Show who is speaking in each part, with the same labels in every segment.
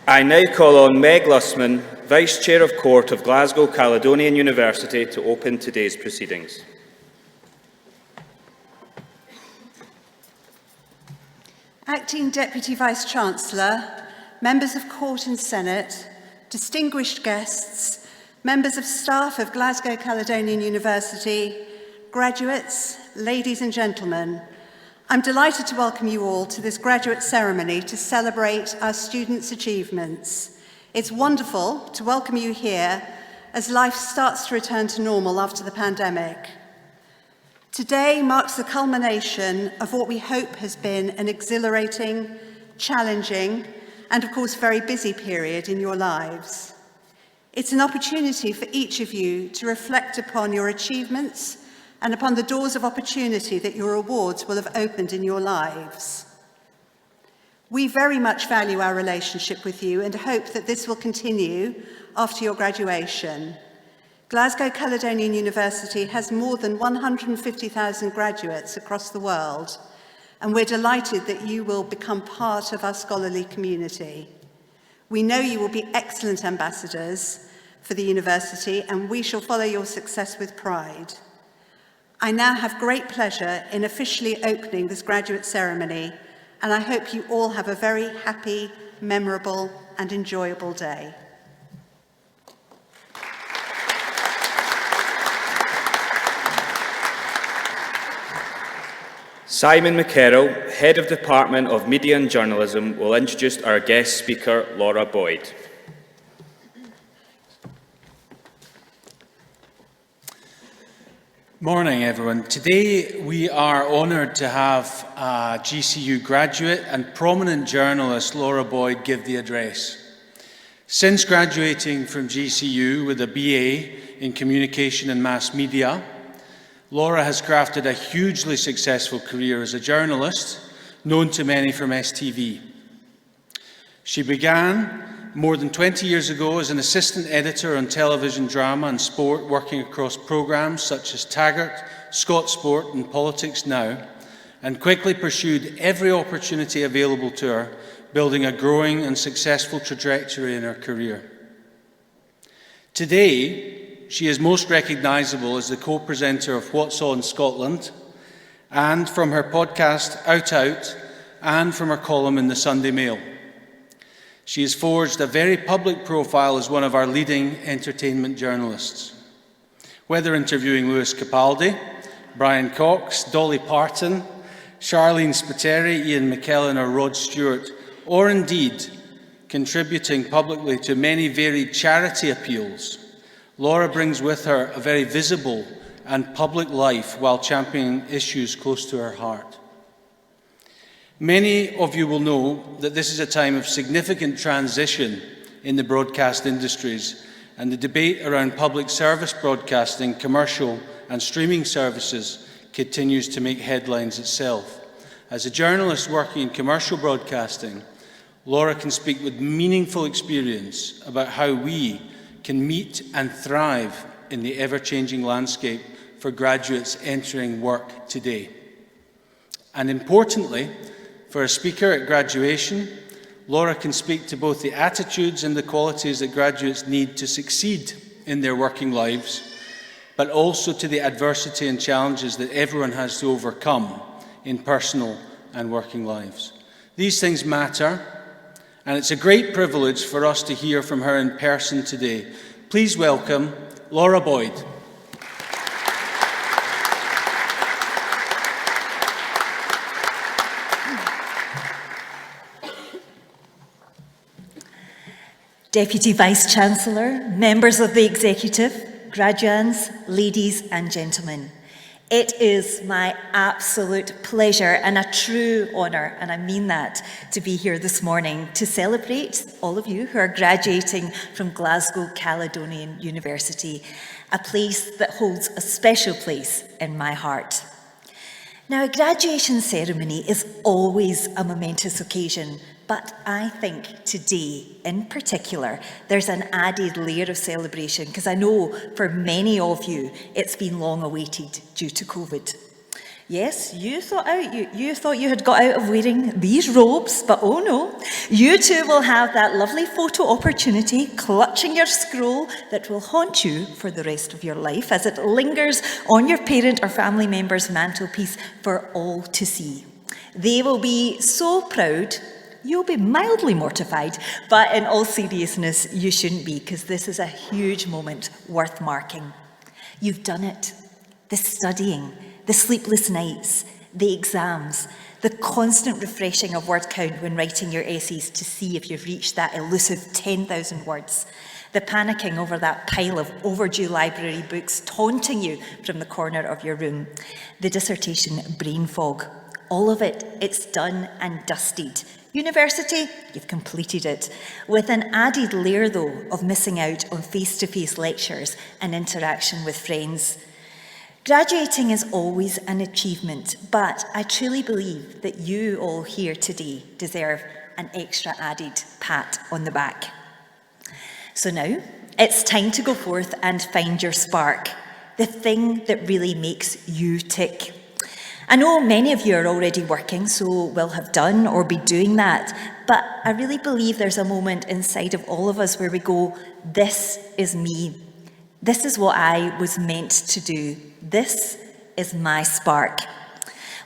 Speaker 1: I now call on Meg Lussman, Vice Chair of Court of Glasgow Caledonian University, to open today's proceedings.
Speaker 2: Acting Deputy Vice-Chancellor, members of Court and Senate, distinguished guests, members of staff of Glasgow Caledonian University, graduates, ladies and gentlemen, I'm delighted to welcome you all to this graduate ceremony to celebrate our students' achievements. It's wonderful to welcome you here as life starts to return to normal after the pandemic. Today marks the culmination of what we hope has been an exhilarating, challenging, and of course very busy period in your lives. It's an opportunity for each of you to reflect upon your achievements and upon the doors of opportunity that your awards will have opened in your lives. We very much value our relationship with you and hope that this will continue after your graduation. Glasgow Caledonian University has more than 150,000 graduates across the world, and we're delighted that you will become part of our scholarly community. We know you will be excellent ambassadors for the university, and we shall follow your success with pride. I now have great pleasure in officially opening this graduate ceremony, and I hope you all have a very happy, memorable, and enjoyable day.
Speaker 1: Simon McKerrell, Head of Department of Media and Journalism, will introduce our guest speaker, Laura Boyd.
Speaker 3: Morning, everyone. Today we are honoured to have GCU graduate and prominent journalist Laura Boyd give the address. Since graduating from GCU with a BA in Communication and Mass Media, Laura has crafted a hugely successful career as a journalist, known to many from STV. She began more than 20 years ago as an assistant editor on television drama and sport, working across programmes such as Taggart, Scott Sport and Politics Now, and quickly pursued every opportunity available to her, building a growing and successful trajectory in her career. Today, she is most recognisable as the co-presenter of What's On Scotland, and from her podcast Out Out, and from her column in the Sunday Mail. She has forged a very public profile as one of our leading entertainment journalists. Whether interviewing Lewis Capaldi, Brian Cox, Dolly Parton, Charlene Spiteri, Ian McKellen or Rod Stewart, or indeed contributing publicly to many varied charity appeals, Laura brings with her a very visible and public life while championing issues close to her heart. Many of you will know that this is a time of significant transition in the broadcast industries, and the debate around public service broadcasting, commercial and streaming services continues to make headlines itself. As a journalist working in commercial broadcasting, Laura can speak with meaningful experience about how we can meet and thrive in the ever-changing landscape for graduates entering work today. And importantly, for a speaker at graduation, Laura can speak to both the attitudes and the qualities that graduates need to succeed in their working lives, but also to the adversity and challenges that everyone has to overcome in personal and working lives. These things matter, and it's a great privilege for us to hear from her in person today. Please welcome Laura Boyd.
Speaker 4: Deputy Vice-Chancellor, members of the Executive, graduands, ladies and gentlemen, it is my absolute pleasure and a true honour, and I mean that, to be here this morning to celebrate all of you who are graduating from Glasgow Caledonian University, a place that holds a special place in my heart. Now, a graduation ceremony is always a momentous occasion, but I think today, in particular, there's an added layer of celebration because I know for many of you it's been long awaited due to COVID. Yes, you thought you had got out of wearing these robes, but oh no, you too will have that lovely photo opportunity clutching your scroll that will haunt you for the rest of your life as it lingers on your parent or family member's mantelpiece for all to see. They will be so proud, you'll be mildly mortified, but in all seriousness, you shouldn't be, because this is a huge moment worth marking. You've done it. The studying, the sleepless nights, the exams, the constant refreshing of word count when writing your essays to see if you've reached that elusive 10,000 words, the panicking over that pile of overdue library books taunting you from the corner of your room, the dissertation brain fog, all of it, it's done and dusted. University, you've completed it, with an added layer though of missing out on face-to-face lectures and interaction with friends. Graduating is always an achievement, but I truly believe that you all here today deserve an extra added pat on the back. So now, it's time to go forth and find your spark, the thing that really makes you tick. I know many of you are already working, so will have done or be doing that, but I really believe there's a moment inside of all of us where we go, this is me. This is what I was meant to do. This is my spark.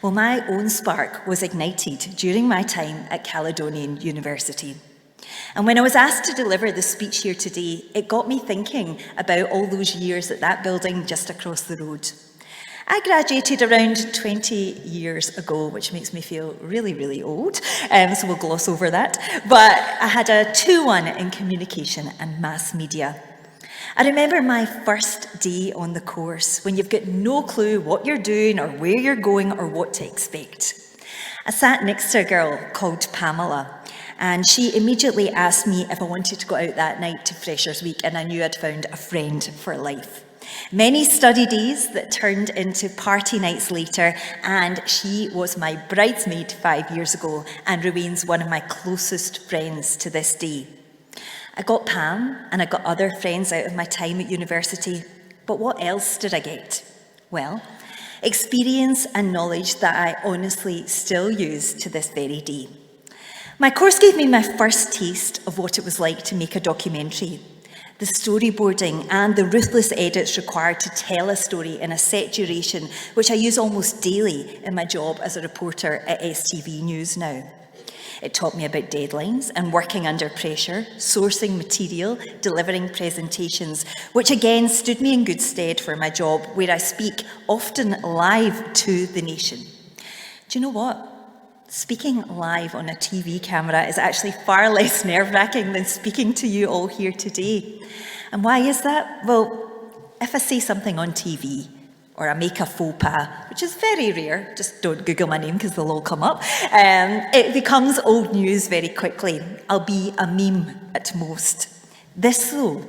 Speaker 4: Well, my own spark was ignited during my time at Caledonian University. And when I was asked to deliver the speech here today, it got me thinking about all those years at that building just across the road. I graduated around 20 years ago, which makes me feel really, really old, so we'll gloss over that. But I had a 2-1 in communication and mass media. I remember my first day on the course when you've got no clue what you're doing or where you're going or what to expect. I sat next to a girl called Pamela, and she immediately asked me if I wanted to go out that night to Freshers' Week, and I knew I'd found a friend for life. Many study days that turned into party nights later, and she was my bridesmaid 5 years ago and remains one of my closest friends to this day. I got Pam and I got other friends out of my time at university, but what else did I get? Well, experience and knowledge that I honestly still use to this very day. My course gave me my first taste of what it was like to make a documentary, the storyboarding and the ruthless edits required to tell a story in a set duration, which I use almost daily in my job as a reporter at STV News now. It taught me about deadlines and working under pressure, sourcing material, delivering presentations, which again stood me in good stead for my job, where I speak often live to the nation. Do you know what? Speaking live on a TV camera is actually far less nerve-wracking than speaking to you all here today. And why is that? Well, if I say something on TV, or I make a faux pas, which is very rare, just don't Google my name because they'll all come up, it becomes old news very quickly. I'll be a meme at most. This though,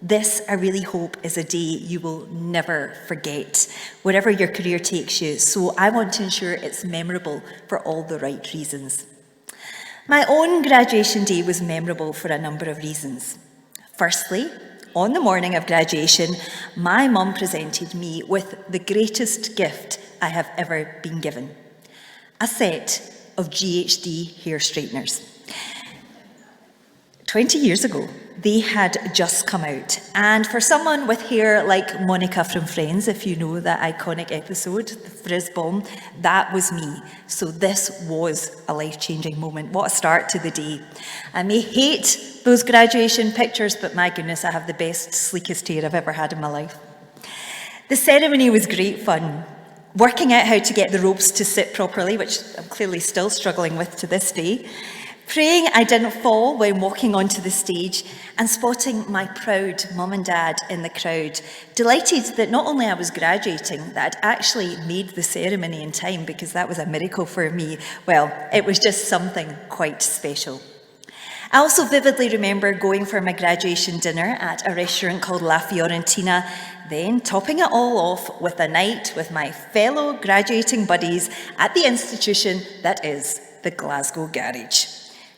Speaker 4: this I really hope is a day you will never forget, wherever your career takes you, so I want to ensure it's memorable for all the right reasons. My own graduation day was memorable for a number of reasons. Firstly, on the morning of graduation, my mum presented me with the greatest gift I have ever been given, a set of GHD hair straighteners. 20 years ago, they had just come out, and for someone with hair like Monica from Friends, if you know that iconic episode, the frizz bomb, that was me. So this was a life-changing moment. What a start to the day. I may hate those graduation pictures, but my goodness, I have the best, sleekest hair I've ever had in my life. The ceremony was great fun. Working out how to get the ropes to sit properly, which I'm clearly still struggling with to this day. Praying I didn't fall when walking onto the stage, and spotting my proud mum and dad in the crowd, delighted that not only I was graduating, that I'd actually made the ceremony in time, because that was a miracle for me. Well, it was just something quite special. I also vividly remember going for my graduation dinner at a restaurant called La Fiorentina, then topping it all off with a night with my fellow graduating buddies at the institution that is the Glasgow Garage.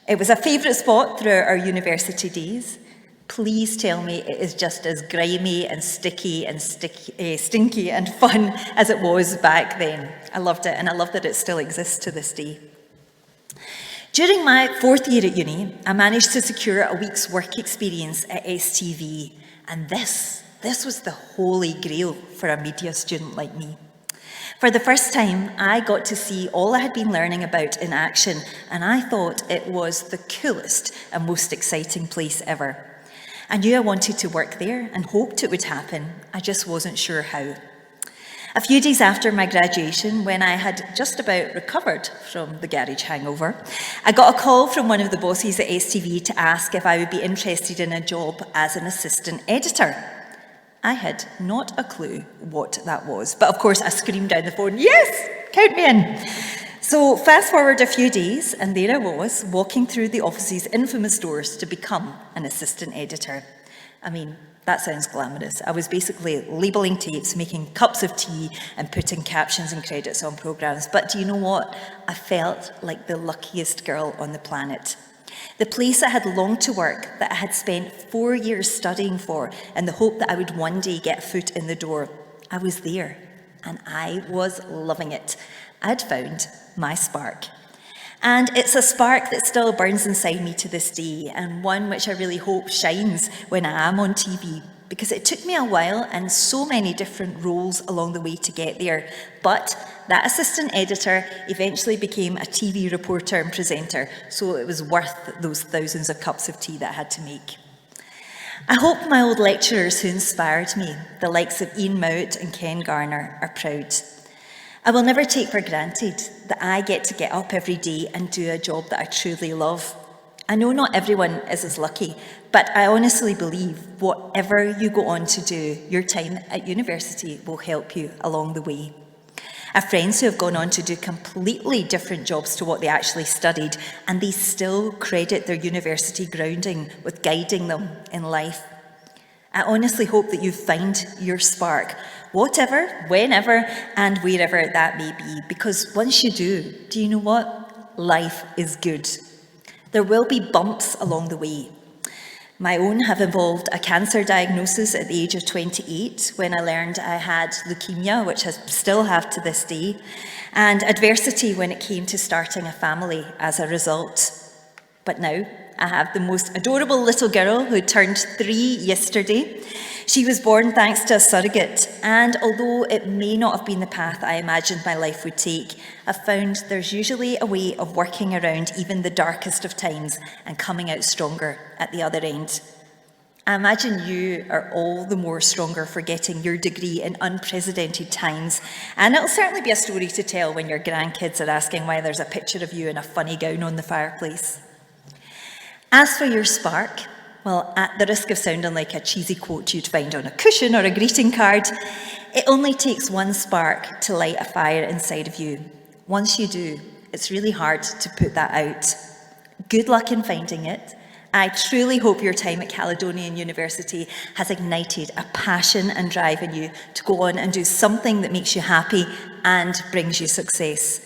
Speaker 4: It was a favourite spot throughout our university days, please tell me it is just as grimy and sticky and stinky and fun as it was back then. I loved it, and I love that it still exists to this day. During my 4th year at uni, I managed to secure a week's work experience at STV, and this was the holy grail for a media student like me. For the first time, I got to see all I had been learning about in action, and I thought it was the coolest and most exciting place ever. I knew I wanted to work there and hoped it would happen. I just wasn't sure how. A few days after my graduation, when I had just about recovered from the garage hangover, I got a call from one of the bosses at STV to ask if I would be interested in a job as an assistant editor. I had not a clue what that was, but of course I screamed down the phone, "Yes, count me in." So fast forward a few days, and there I was, walking through the office's infamous doors to become an assistant editor. I mean, that sounds glamorous. I was basically labelling tapes, making cups of tea, and putting captions and credits on programmes. But do you know what? I felt like the luckiest girl on the planet. The place I had longed to work, that I had spent 4 years studying for, in the hope that I would one day get a foot in the door. I was there, and I was loving it. I'd found my spark. And it's a spark that still burns inside me to this day, and one which I really hope shines when I am on TV, because it took me a while and so many different roles along the way to get there. But that assistant editor eventually became a TV reporter and presenter, so it was worth those thousands of cups of tea that I had to make. I hope my old lecturers who inspired me, the likes of Ian Mowat and Ken Garner, are proud. I will never take for granted that I get up every day and do a job that I truly love. I know not everyone is as lucky, but I honestly believe whatever you go on to do, your time at university will help you along the way. I have friends who have gone on to do completely different jobs to what they actually studied, and they still credit their university grounding with guiding them in life. I honestly hope that you find your spark, whatever, whenever, and wherever that may be, because once you do you know what? Life is good. There will be bumps along the way. My own have involved a cancer diagnosis at the age of 28 when I learned I had leukemia, which I still have to this day, and adversity when it came to starting a family as a result. But now I have the most adorable little girl who turned 3 yesterday. She was born thanks to a surrogate, and although it may not have been the path I imagined my life would take, I've found there's usually a way of working around even the darkest of times and coming out stronger at the other end. I imagine you are all the more stronger for getting your degree in unprecedented times, and it'll certainly be a story to tell when your grandkids are asking why there's a picture of you in a funny gown on the fireplace. As for your spark, well, at the risk of sounding like a cheesy quote you'd find on a cushion or a greeting card, it only takes one spark to light a fire inside of you. Once you do, it's really hard to put that out. Good luck in finding it. I truly hope your time at Caledonian University has ignited a passion and drive in you to go on and do something that makes you happy and brings you success.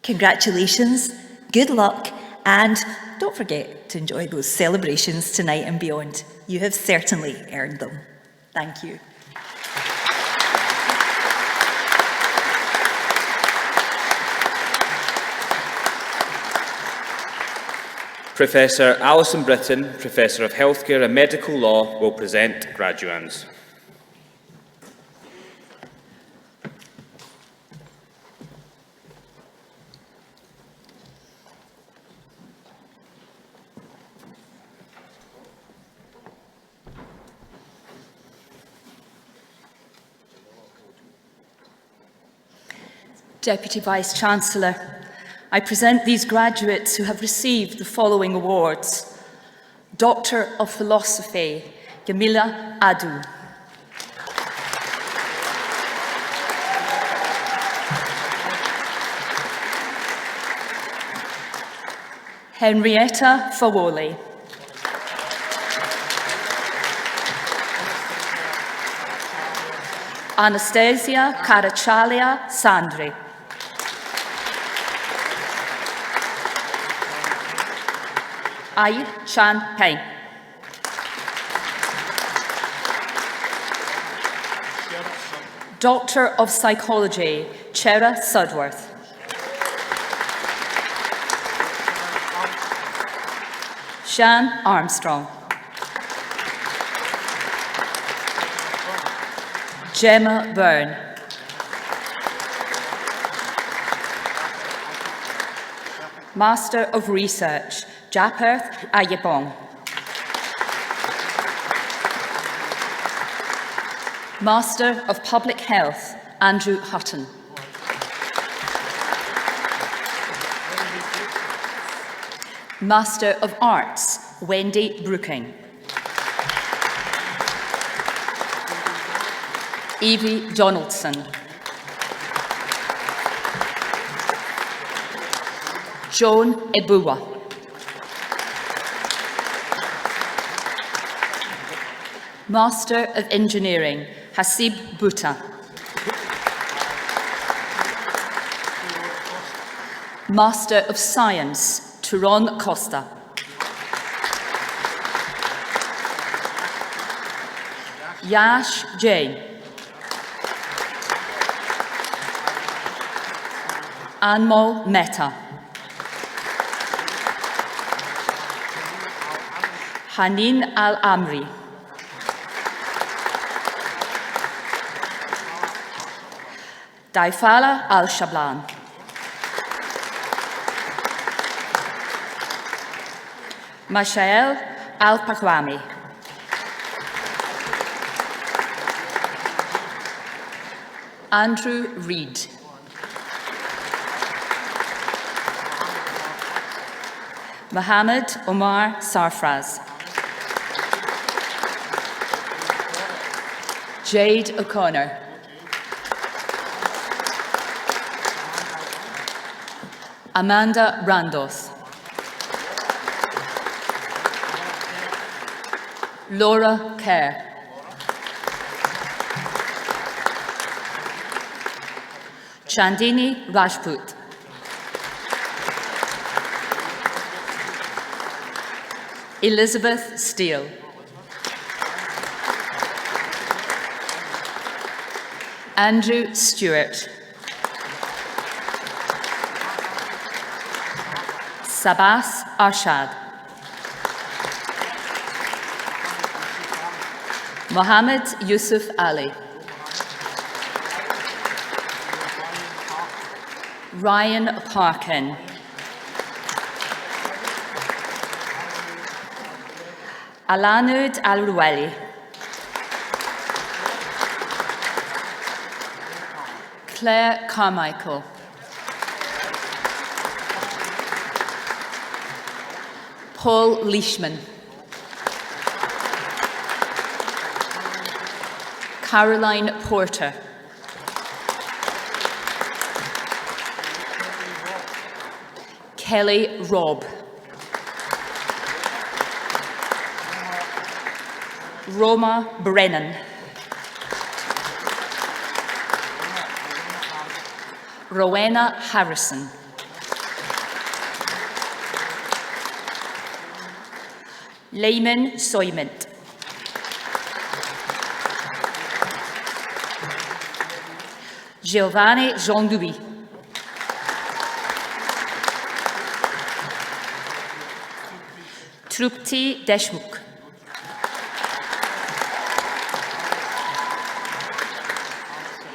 Speaker 4: Congratulations, good luck, and don't forget to enjoy those celebrations tonight and beyond. You have certainly earned them. Thank you.
Speaker 1: Professor Alison Britton, Professor of Healthcare and Medical Law, will present graduands.
Speaker 5: Deputy Vice-Chancellor, I present these graduates who have received the following awards. Doctor of Philosophy, Gamila Adu. Henrietta Fawoli. Anastasia Karachalia Sandri. Ai Chan Peng. Doctor of Psychology, Chera Sudworth. Shan Armstrong. Gemma Byrne. Master of Research, Japerth Ayebong. Master of Public Health, Andrew Hutton. Master of Arts, Wendy Brooking. Evie Donaldson. Joan Ebuwa. Master of Engineering, Hasib Bhutta. Master of Science, Turon Costa. Yash Jain. Anmol Mehta. Hanin Al-Amri. Daifala Al-Shablan. Mashael Al-Pakwami. Andrew Reid. Mohammed Omar Sarfraz. Jade O'Connor. Amanda Randos. Laura Kerr. Chandini Rajput. Elizabeth Steele. Andrew Stewart. Sabas Arshad. Mohammed Yusuf Ali. Ryan Parkin. Alanud Al-Ruweli. Claire Carmichael. Paul Leishman. Caroline Porter. Kelly Robb. Roma Brennan. Rowena Harrison. Layman Soymint. Giovanni Jean-Louis. Trupti Deshmukh.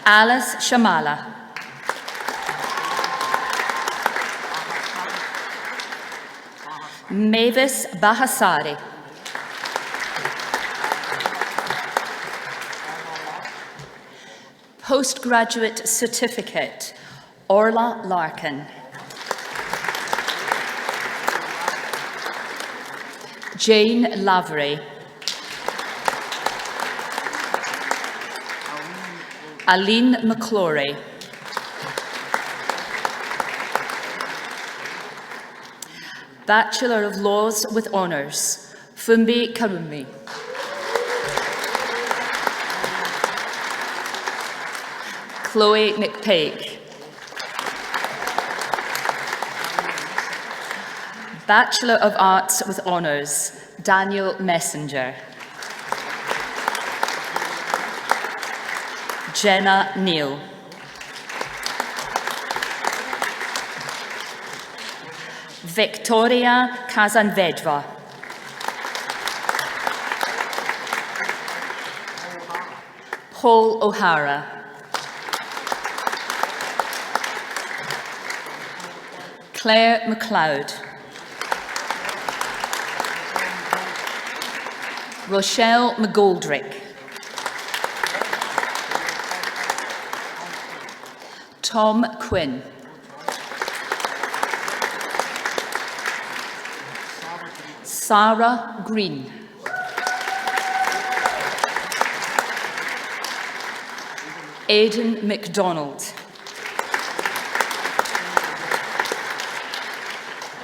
Speaker 5: Alice Shamala. Mavis Bahasari. Postgraduate Certificate, Orla Larkin. Jane Lavery. Aline McClory. Bachelor of Laws with Honours, Fumbi Karumi. Chloe McPake. Bachelor of Arts with Honours, Daniel Messenger. Jenna Neal. Victoria Kazanvedva. Paul O'Hara. Claire MacLeod. Rochelle McGoldrick. Tom Quinn. Sarah Green. Aidan MacDonald.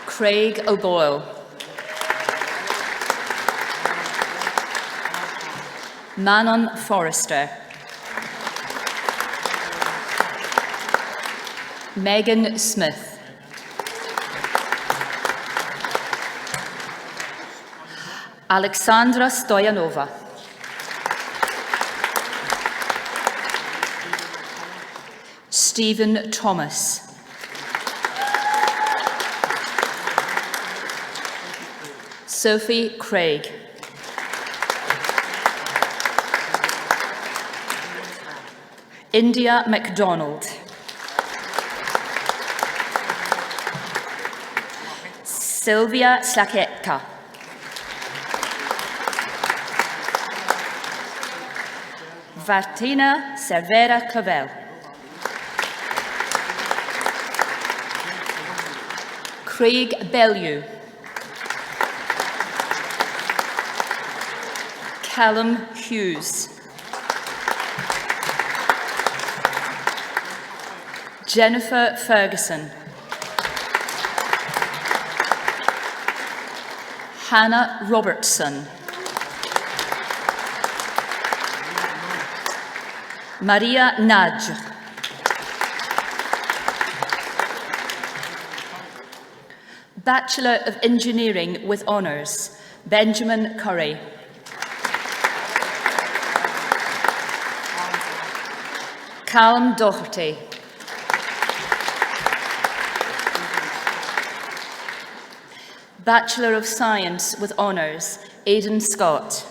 Speaker 5: Craig O'Boyle. Manon Forrester. Megan Smith. Alexandra Stoyanova. Stephen Thomas. Sophie Craig. India MacDonald. Sylvia Slaketka. Vartina Cervera Clavel. Craig Bellew. Callum Hughes. Jennifer Ferguson. Hannah Robertson. Maria Nagy. Bachelor of Engineering with Honours, Benjamin Curry. Callum Doherty. Bachelor of Science with Honours, Aidan Scott.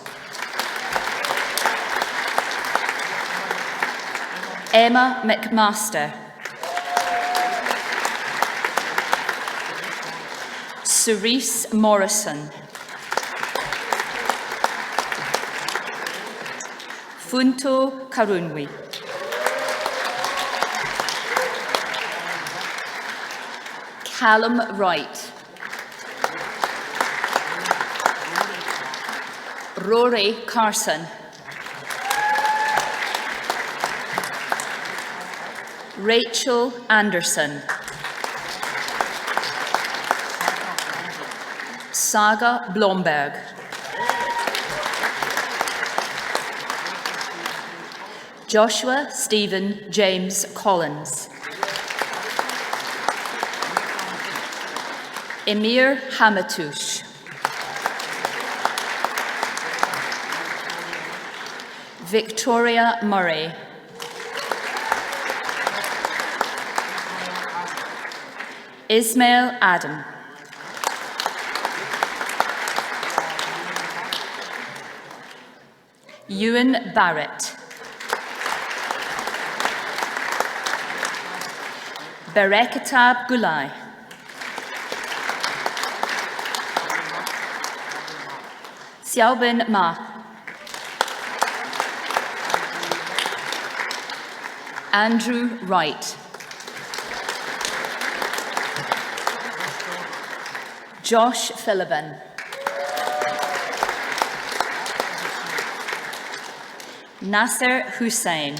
Speaker 5: Emma McMaster. Cerise Morrison. Funto Karunwi. Callum Wright. Rory Carson. Rachel Anderson. Saga Blomberg. Joshua Stephen James Collins. Emir Hamatouche. Victoria Murray. Ismail Adam. Ewan Barrett. Berekatab Gulai. Xiaobin Ma. Andrew Wright. Josh Philibin. Nasser Hussain.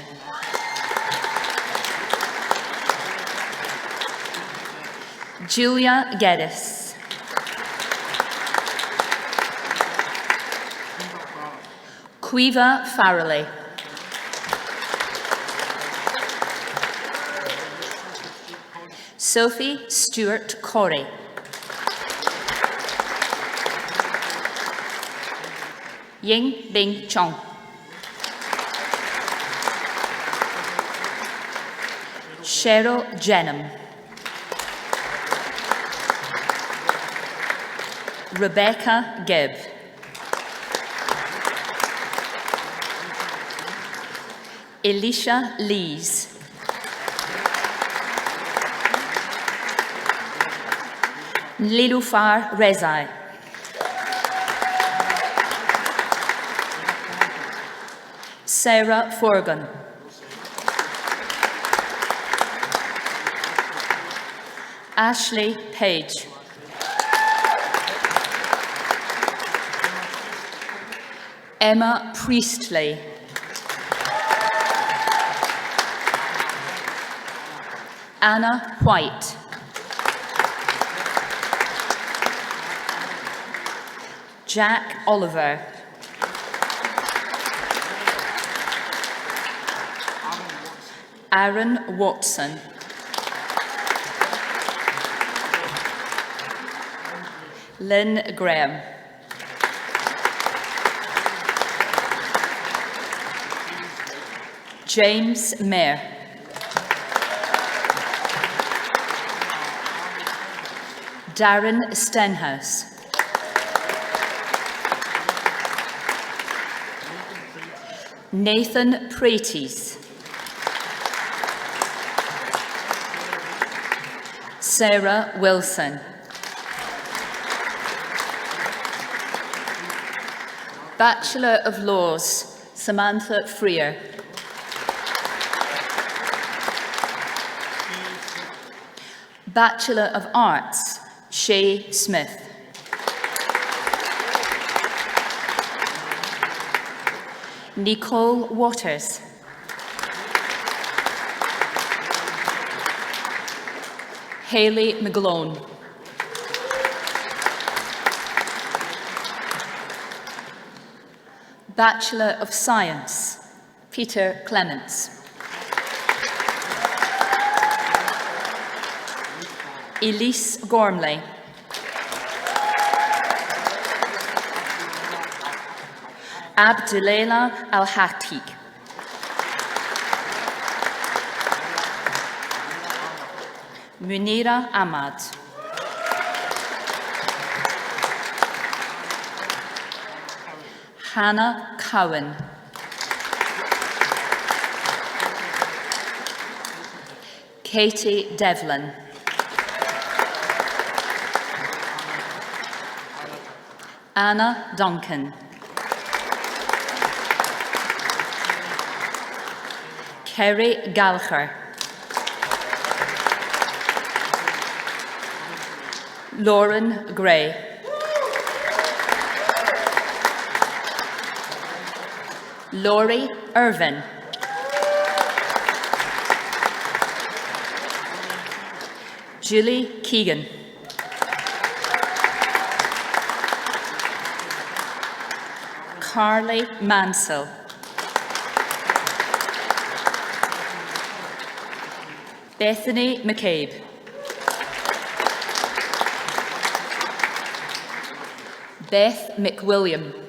Speaker 5: Julia Geddes. Quiva Farrelly. Sophie Stewart Corey. Ying Bing Chong. Cheryl Jenham. Rebecca Gibb. Elisha Lees. Nilufar Rezai. Sarah Forgan. Ashley Page. Emma Priestley. Anna White. Jack Oliver. Aaron Watson. Lynn Graham. James Mayer. Darren Stenhouse. Nathan Praties. Sarah Wilson. Bachelor of Laws, Samantha Freer. Bachelor of Arts, Shay Smith. Nicole Waters. Hayley McGlone. Bachelor of Science, Peter Clements. Elise Gormley. Abdulela Al-Hatik. Munira Ahmad. Hannah Cowan. Katie Devlin. Anna Duncan. Kerry Gallagher. Lauren Gray. Laurie Irvin. Julie Keegan. Carly Mansell. Bethany McCabe. Beth McWilliam.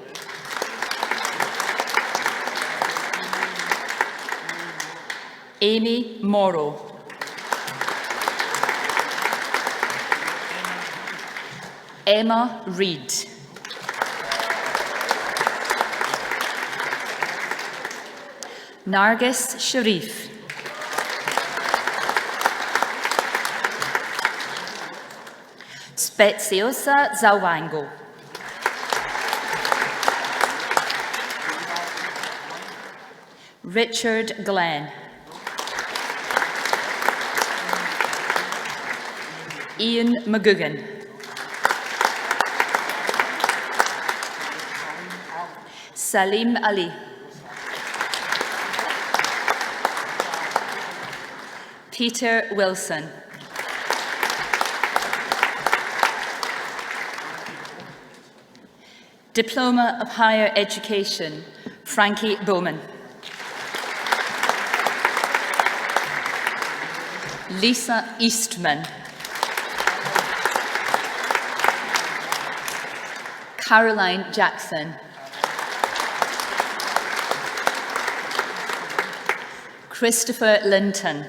Speaker 5: Amy Morrow. Emma Reed. Nargis Sharif. Speziosa Zawango. Richard Glenn. Ian McGugan. Salim Ali. Peter Wilson. Diploma of Higher Education, Frankie Bowman. Lisa Eastman. Caroline Jackson. Christopher Linton.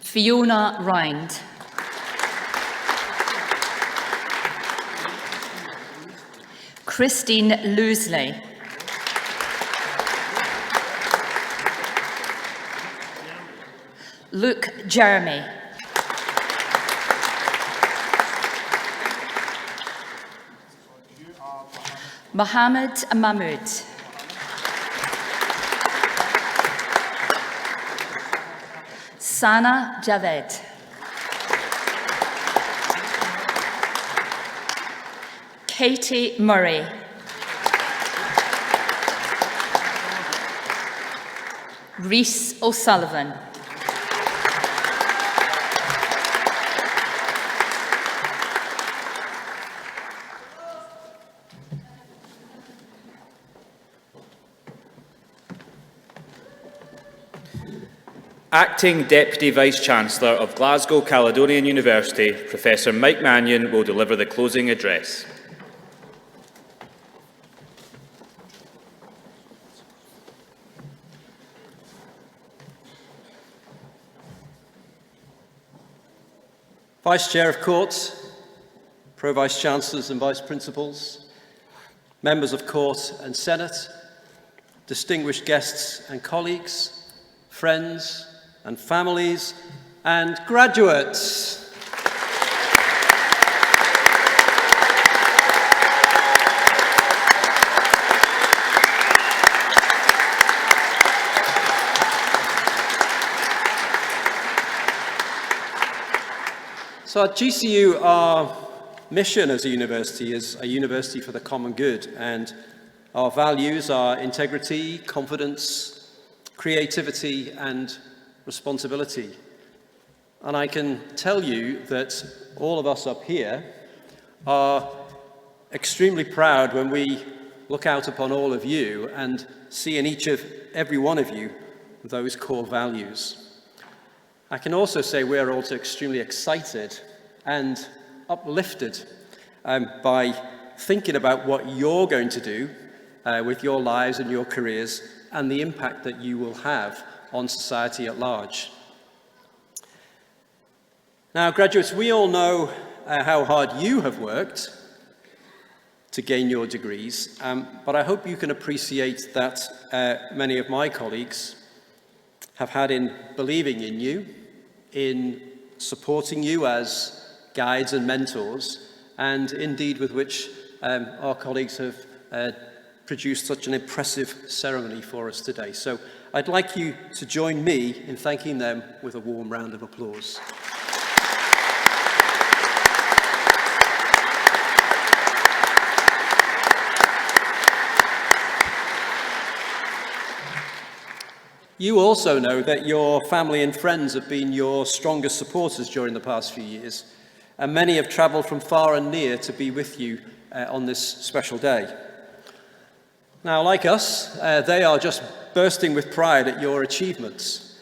Speaker 5: Fiona Rind. Christine Loosley. Luke Jeremy. Mohammed Mahmood. Sana Javed. Katie Murray. Rhys O'Sullivan.
Speaker 1: Acting Deputy Vice-Chancellor of Glasgow Caledonian University, Professor Mike Mannion will deliver the closing address.
Speaker 6: Vice-Chair of Court, Pro-Vice-Chancellors and Vice-Principals, Members of Court and Senate, distinguished guests and colleagues, friends and families, and graduates. So at GCU, our mission as a university is a university for the common good, and our values are integrity, confidence, creativity, and responsibility. And I can tell you that all of us up here are extremely proud when we look out upon all of you and see in every one of you those core values. I can also say we're also extremely excited and uplifted by thinking about what you're going to do with your lives and your careers and the impact that you will have on society at large. Now, graduates, we all know how hard you have worked to gain your degrees, but I hope you can appreciate that many of my colleagues have had in believing in you, in supporting you as guides and mentors, and indeed with which our colleagues have produced such an impressive ceremony for us today. So I'd like you to join me in thanking them with a warm round of applause. You also know that your family and friends have been your strongest supporters during the past few years, and many have travelled from far and near to be with you on this special day. Now, like us, they are just bursting with pride at your achievements.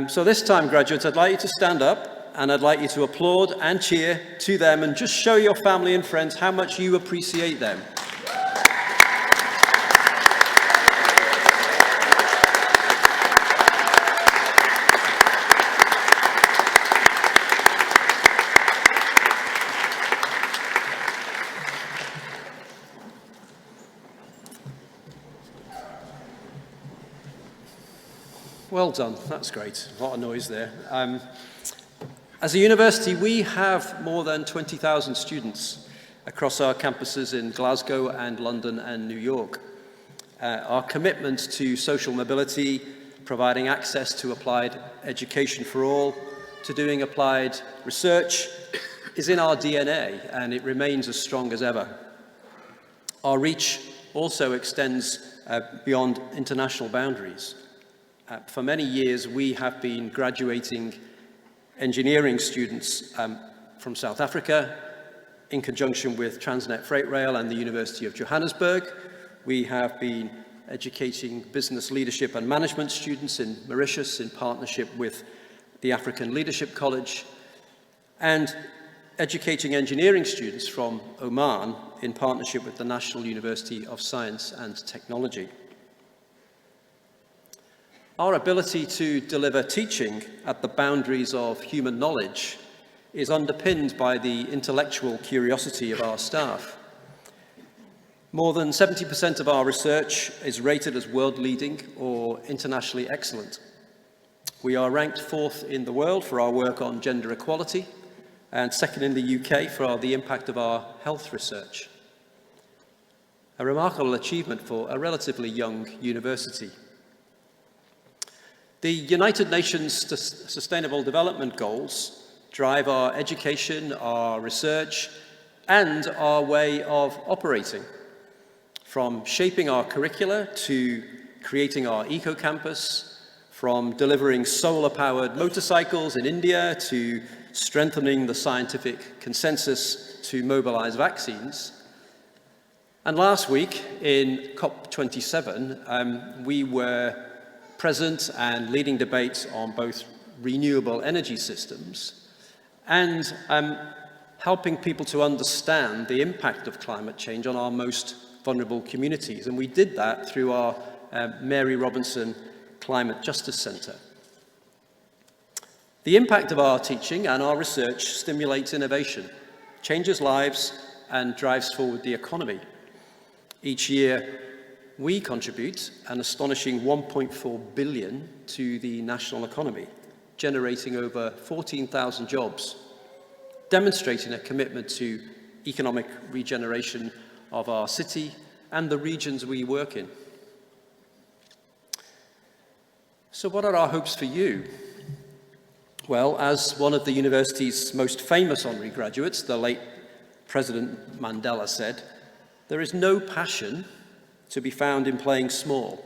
Speaker 6: So this time, graduates, I'd like you to stand up, and I'd like you to applaud and cheer to them and just show your family and friends how much you appreciate them. Well done, that's great. A lot of noise there. As a university, we have more than 20,000 students across our campuses in Glasgow and London and New York. Our commitment to social mobility, providing access to applied education for all, to doing applied research, is in our DNA, and it remains as strong as ever. Our reach also extends beyond international boundaries. For many years, we have been graduating engineering students from South Africa in conjunction with Transnet Freight Rail and the University of Johannesburg. We have been educating business leadership and management students in Mauritius in partnership with the African Leadership College, and educating engineering students from Oman in partnership with the National University of Science and Technology. Our ability to deliver teaching at the boundaries of human knowledge is underpinned by the intellectual curiosity of our staff. More than 70% of our research is rated as world-leading or internationally excellent. We are ranked 4th in the world for our work on gender equality and 2nd in the UK for the impact of our health research. A remarkable achievement for a relatively young university. The United Nations Sustainable Development Goals drive our education, our research, and our way of operating. From shaping our curricula to creating our eco-campus, from delivering solar-powered motorcycles in India to strengthening the scientific consensus to mobilize vaccines. And last week in COP27, we were present and leading debates on both renewable energy systems and helping people to understand the impact of climate change on our most vulnerable communities. And we did that through our Mary Robinson Climate Justice Centre. The impact of our teaching and our research stimulates innovation, changes lives, and drives forward the economy. Each year, we contribute an astonishing 1.4 billion to the national economy, generating over 14,000 jobs, demonstrating a commitment to economic regeneration of our city and the regions we work in. So what are our hopes for you? Well, as one of the university's most famous honorary graduates, the late President Mandela, said, there is no passion to be found in playing small,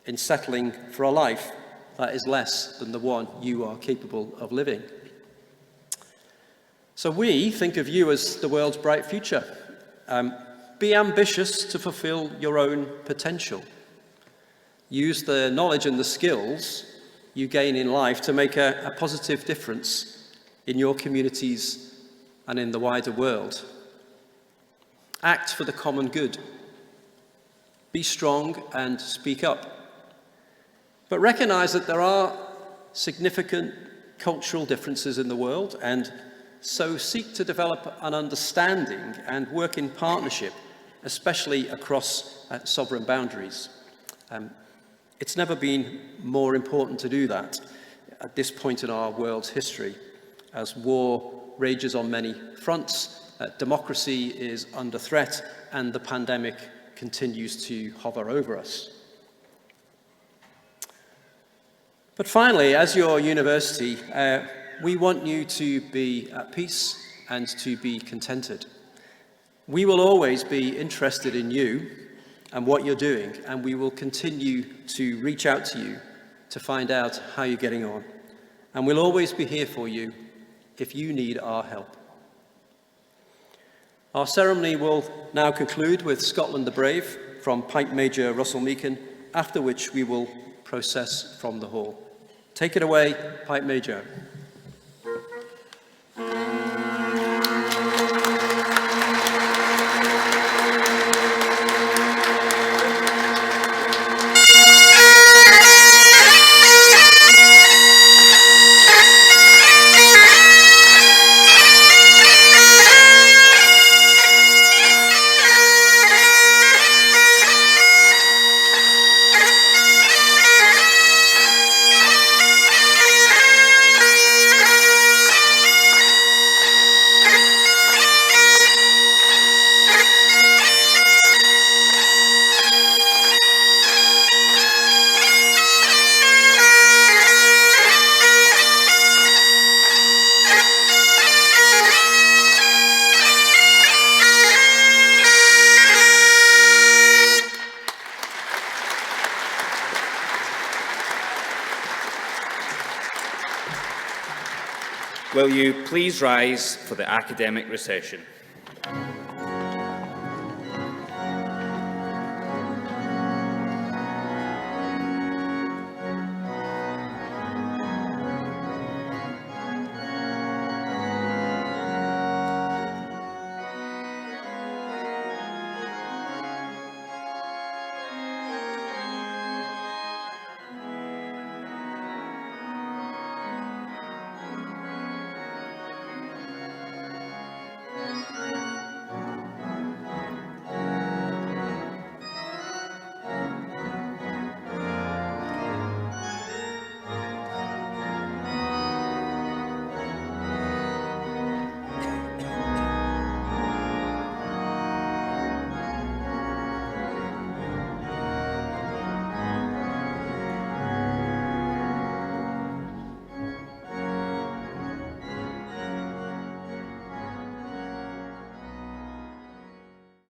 Speaker 6: in settling for a life that is less than the one you are capable of living. So we think of you as the world's bright future. Be ambitious to fulfill your own potential. Use the knowledge and the skills you gain in life to make a positive difference in your communities and in the wider world. Act for the common good. Be strong and speak up. But recognize that there are significant cultural differences in the world, and so seek to develop an understanding and work in partnership, especially across sovereign boundaries. It's never been more important to do that at this point in our world's history, as war rages on many fronts, democracy is under threat, and the pandemic continues to hover over us. But finally, as your university, we want you to be at peace and to be contented. We will always be interested in you and what you're doing, and we will continue to reach out to you to find out how you're getting on. And we'll always be here for you if you need our help. Our ceremony will now conclude with Scotland the Brave from Pipe Major Russell Meakin, after which we will process from the hall. Take it away, Pipe Major.
Speaker 1: Will you please rise for the academic recession?